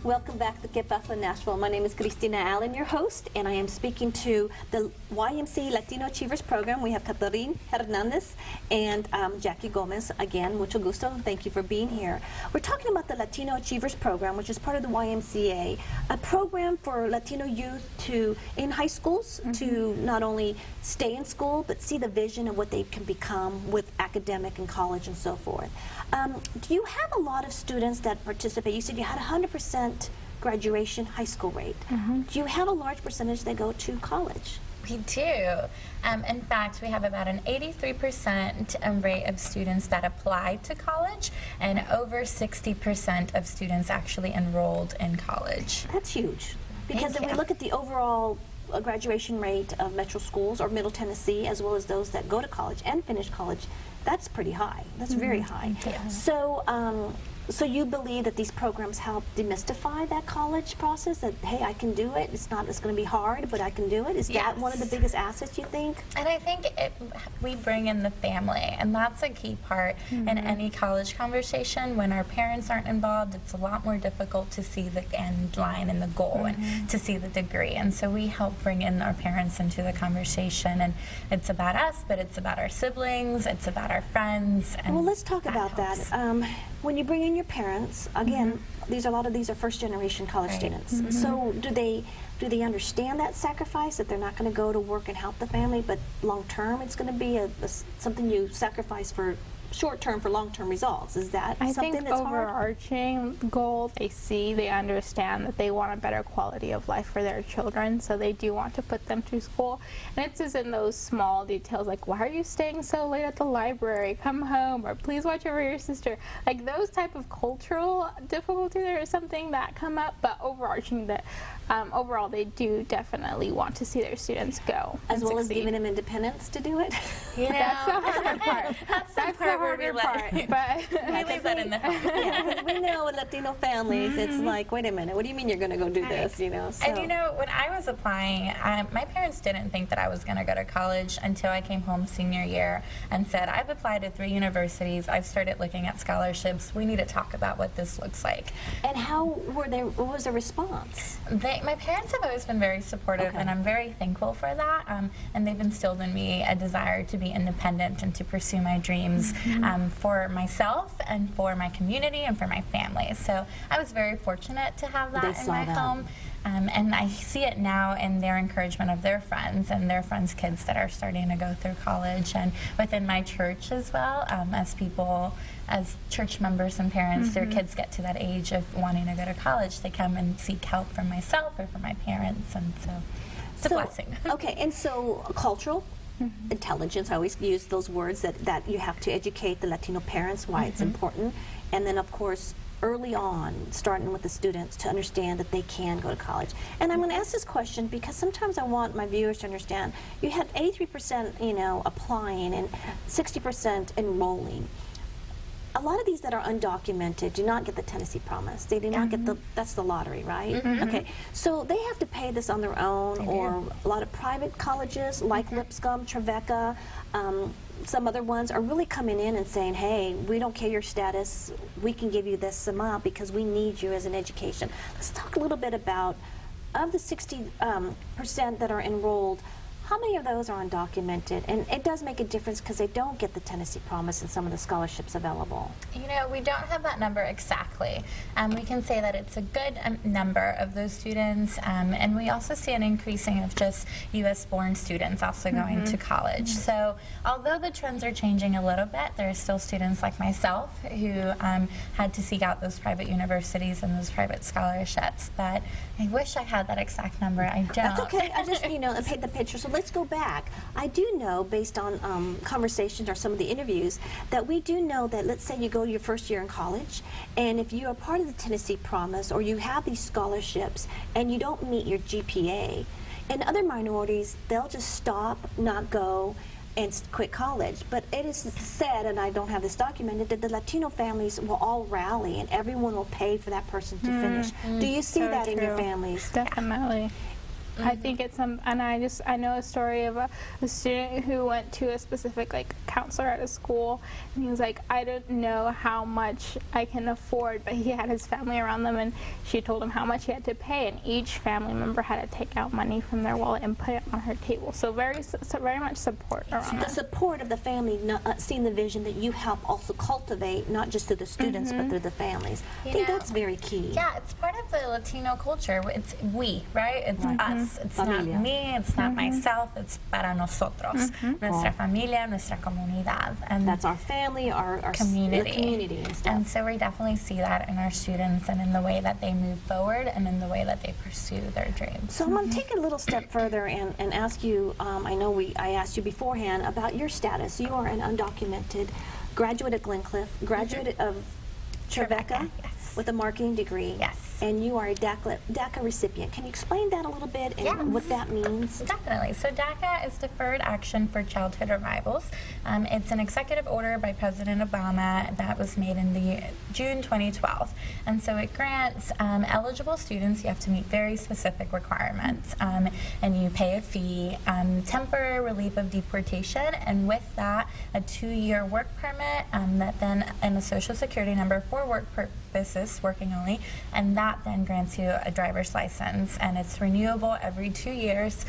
Welcome back to Que-pasa-Nashville. My name is Cristina Allen, your host, and I am speaking to the YMCA Latino Achievers Program. We have Catherine Hernandez and Jackie Gomez. Again, mucho gusto. Thank you for being here. We're talking about the Latino Achievers Program, which is part of the YMCA, a program for Latino youth in high schools to not only stay in school, but see the vision of what they can become with academic and college and so forth. Do you have a lot of students that participate? You said you had 100% graduation high school rate. Do you have a large percentage that go to college? We do. In fact, we have about an 83% rate of students that apply to college, and over 60% of students actually enrolled in college. That's huge. Because if we look at the overall graduation rate of metro schools or Middle Tennessee, as well as those that go to college and finish college, that's pretty high. That's very high. So you believe that these programs help demystify that college process, that, hey, I can do it, it's going to be hard, but I can do it? Is that one of the biggest assets, you think? And I think we bring in the family, and that's a key part in any college conversation. When our parents aren't involved, it's a lot more difficult to see the end line and the goal and to see the degree. And so we help bring in our parents into the conversation, and it's about us, but it's about our siblings, it's about our friends. And well, let's talk about that. When you bring in your parents, again, a lot of these are first-generation college students. So do they understand that sacrifice, that they're not going to go to work and help the family, but long-term it's going to be something you sacrifice for short-term for long-term results? Is that something that's hard? Overarching goal, they understand that they want a better quality of life for their children, so they do want to put them through school. And it's just in those small details, like, why are you staying so late at the library? Come home, or please watch over your sister. Like those type of cultural difficulties are something that come up, but overarching that, overall they do definitely want to see their students go as well as giving them independence to do it. That's the hard part. That's the part where we leave that in the home. Because we know in Latino families, it's like, wait a minute, what do you mean you're going to go do this? You know. So. And you know, when I was applying, my parents didn't think that I was going to go to college until I came home senior year and said, I've applied to 3 universities. I've started looking at scholarships. We need to talk about what this looks like. And what was the response? My parents have always been very supportive, and I'm very thankful for that. And they've instilled in me a desire to be independent and to pursue my dreams for myself and for my community and for my family. So I was very fortunate to have that in my home. And I see it now in their encouragement of their friends and their friends' kids that are starting to go through college, and within my church as well, as church members and parents, their kids get to that age of wanting to go to college, they come and seek help from myself or from my parents, and so it's a blessing. Okay, and so cultural intelligence, I always use those words, that you have to educate the Latino parents why it's important, and then of course early on, starting with the students to understand that they can go to college. And I'm going to ask this question because sometimes I want my viewers to understand, you had 83% applying and 60% enrolling. A lot of these that are undocumented do not get the Tennessee Promise. They do not get that's the lottery, right? Okay, so they have to pay this on their own, or a lot of private colleges like Lipscomb, Trevecca, some other ones are really coming in and saying, hey, we don't care your status, we can give you this amount because we need you as an education. Let's talk a little bit about, of the 60% that are enrolled, how many of those are undocumented? And it does make a difference because they don't get the Tennessee Promise and some of the scholarships available. You know, we don't have that number exactly. We can say that it's a good number of those students, and we also see an increasing of just U.S.-born students also going to college. So although the trends are changing a little bit, there are still students like myself who had to seek out those private universities and those private scholarships. But I wish I had that exact number. I don't. That's okay. I just, paint the picture. So let's go back. I do know, based on conversations or some of the interviews, that we do know that, let's say you go to your first year in college, and if you are part of the Tennessee Promise or you have these scholarships and you don't meet your GPA, in other minorities, they'll just stop, not go, and quit college. But it is said, and I don't have this documented, that the Latino families will all rally and everyone will pay for that person to finish. Do you see that in your families? Definitely. I think it's and I know a story of a student who went to a specific counselor at a school, and he was like, I don't know how much I can afford, but he had his family around them, and she told him how much he had to pay, and each family member had to take out money from their wallet and put it on her table. So very much support around The that. support of the family, seeing the vision that you help also cultivate, not just through the students, but through the families. I think that's very key. Yeah, it's part of the Latino culture. It's we, right? It's us. It's Familia. not me. It's not myself. It's para nosotros. Nuestra familia, nuestra comunidad. And That's our family, our community. The community and stuff. And so we definitely see that in our students and in the way that they move forward and in the way that they pursue their dreams. So I'm going to take it a little step further and ask you, I know I asked you beforehand about your status. You are an undocumented graduate at Glencliff, graduate of Trevecca, yes. with a marketing degree. Yes. And you are a DACA recipient. Can you explain that a little bit and Yes. what that means? Definitely. So DACA is Deferred Action for Childhood Arrivals. It's an executive order by President Obama that was made in the June 2012. And so it grants eligible students, you have to meet very specific requirements, and you pay a fee, temporary relief of deportation, and with that, a 2-year work permit, that then, and a social security number for work purposes, working only, and that then grants you a driver's license, and it's renewable every 2 years,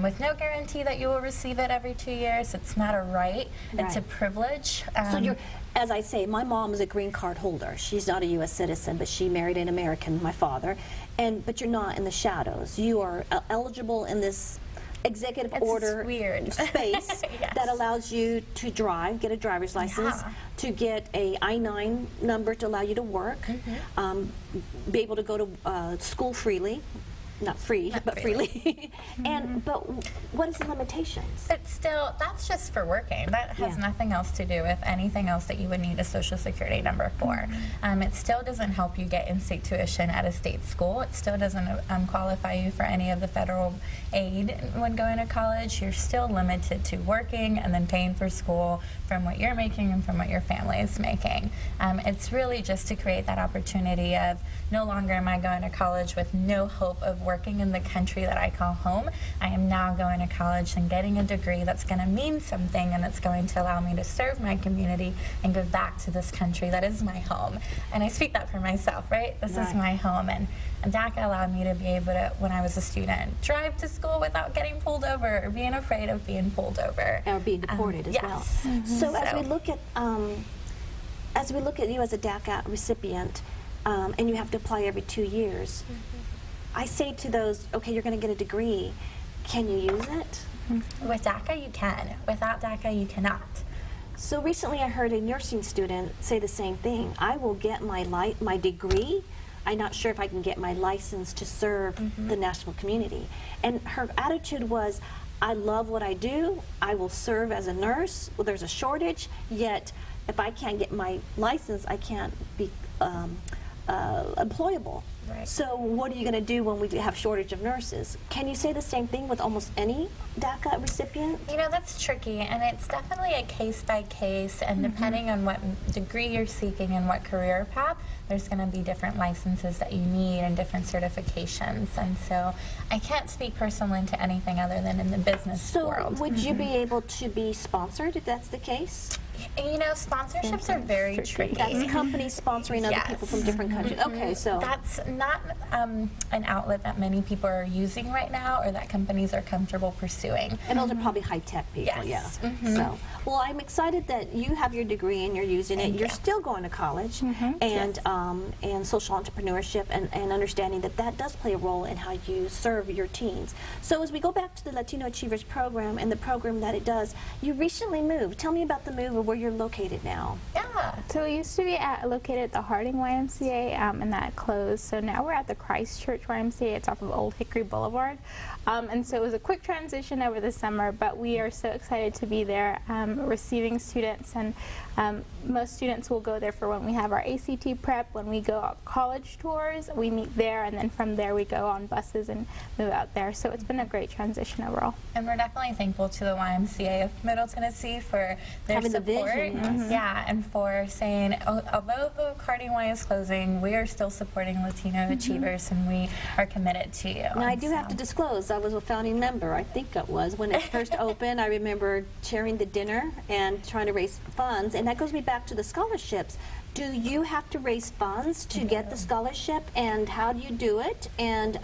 with no guarantee that you will receive it every 2 years. It's not a right, it's a Right. privilege. So you're, as I say, my mom is a green card holder. She's not a U.S. citizen, but she married an American, my father. But you're not in the shadows. You are eligible in this executive It's order weird. space Yes. that allows you to drive, get a driver's license, Yeah. to get a I-9 number to allow you to work, be able to go to school freely. Not free, Not but freely. But what is the limitations? It's still, that's just for working. That has Yeah. nothing else to do with anything else that you would need a social security number for. It still doesn't help you get in-state tuition at a state school. It still doesn't qualify you for any of the federal aid when going to college. You're still limited to working and then paying for school from what you're making and from what your family is making. It's really just to create that opportunity of no longer am I going to college with no hope of working in the country that I call home. I am now going to college and getting a degree that's going to mean something, and it's going to allow me to serve my community and give back to this country that is my home. And I speak that for myself, right? This is my home, and DACA allowed me to be able to, when I was a student, drive to school without getting pulled over or being afraid of being pulled over. Or being deported as well. Yes. So as we look at you as a DACA recipient, and you have to apply every 2 years, I say to those, okay, you're going to get a degree. Can you use it? With DACA, you can. Without DACA, you cannot. So recently I heard a nursing student say the same thing. I will get my degree. I'm not sure if I can get my license to serve the Nashville community. And her attitude was, I love what I do. I will serve as a nurse. Well, there's a shortage, yet if I can't get my license, I can't be employable. Right. So what are you going to do when we have shortage of nurses? Can you say the same thing with almost any DACA recipient? You know, that's tricky, and it's definitely a case by case, and depending on what degree you're seeking and what career path, there's going to be different licenses that you need and different certifications. And so I can't speak personally to anything other than in the business world. So would you be able to be sponsored if that's the case? You know, sponsorships are very tricky. That's companies sponsoring other people from different countries. Okay, so That's not an outlet that many people are using right now or that companies are comfortable pursuing. and those are probably high-tech people, Yes. yeah. So, well, I'm excited that you have your degree and you're using it. Thank You're you. still going to college, and social entrepreneurship, and understanding that that does play a role in how you serve your teens. So, as we go back to the Latino Achievers program and the program that it does, you recently moved. Tell me about the move or where you're located now. Yeah. So we used to be located at the Harding YMCA, and that closed. So now we're at the Christchurch YMCA. It's off of Old Hickory Boulevard. And so it was a quick transition over the summer, but we are so excited to be there receiving students. And most students will go there for when we have our ACT prep, when we go on college tours, we meet there, and then from there we go on buses and move out there. So it's been a great transition overall. And we're definitely thankful to the YMCA of Middle Tennessee for their Having the support. vision, yes. Yeah, and for for saying, although the Carding Y is closing, we are still supporting Latino achievers, and we are committed to you. Now, I do have to disclose, I was a founding member, I think it was, when it first opened. I remember chairing the dinner and trying to raise funds, and that goes me back to the scholarships. Do you have to raise funds to get the scholarship, and how do you do it, and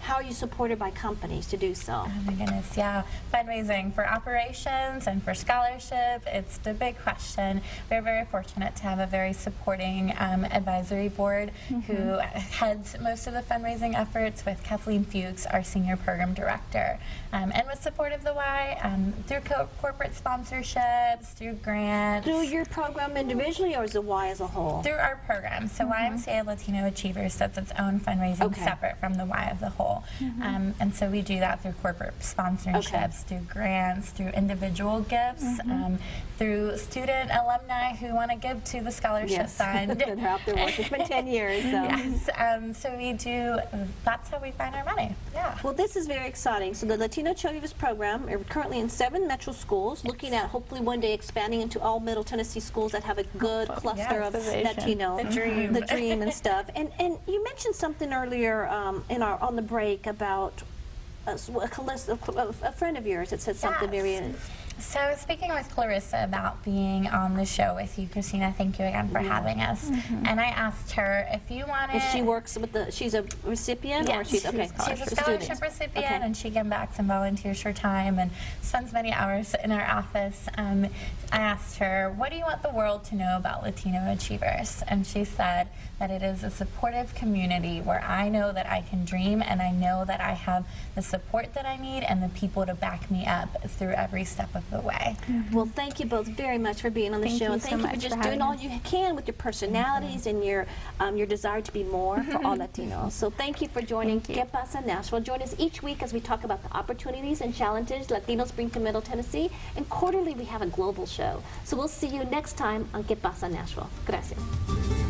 how are you supported by companies to do so? Oh my goodness, yeah. Fundraising for operations and for scholarship, it's the big question. We're very fortunate to have a very supporting advisory board who heads most of the fundraising efforts, with Kathleen Fuchs, our senior program director. And with support of the Y, through corporate sponsorships, through grants. Through your program individually, or is the Y as a whole? Through our program. So YMCA Latino Achievers does its own fundraising separate from the Y of the whole. And so we do that through corporate sponsorships, through grants, through individual gifts, through student alumni who want to give to the scholarship fund. That are out there working. It's been 10 years. So. Yes, so we do, that's how we find our money. Yeah. Well, this is very exciting. So the Latino Achievers program are currently in 7 metro schools, looking at hopefully one day expanding into all Middle Tennessee schools that have a good cluster of Latino. The dream. The dream and stuff. And you mentioned something earlier on the break about a friend of yours that said something very... So I was speaking with Clarissa about being on the show with you, Christina. Thank you again for having us. And I asked her if you wanted... And she works with the... She's a recipient? Yes, or she's a scholarship recipient, and she came back and volunteers her time and spends many hours in our office. I asked her, what do you want the world to know about Latino Achievers? And she said that it is a supportive community where I know that I can dream, and I know that I have the support that I need and the people to back me up through every step of the way. Well, thank you both very much for being on the show, and thank you for just doing all you can with your personalities and your desire to be more for all Latinos. So thank you for joining Que-pasa-Nashville. Join us each week as we talk about the opportunities and challenges Latinos bring to Middle Tennessee, and quarterly we have a global show. So we'll see you next time on Que-pasa-Nashville. Gracias.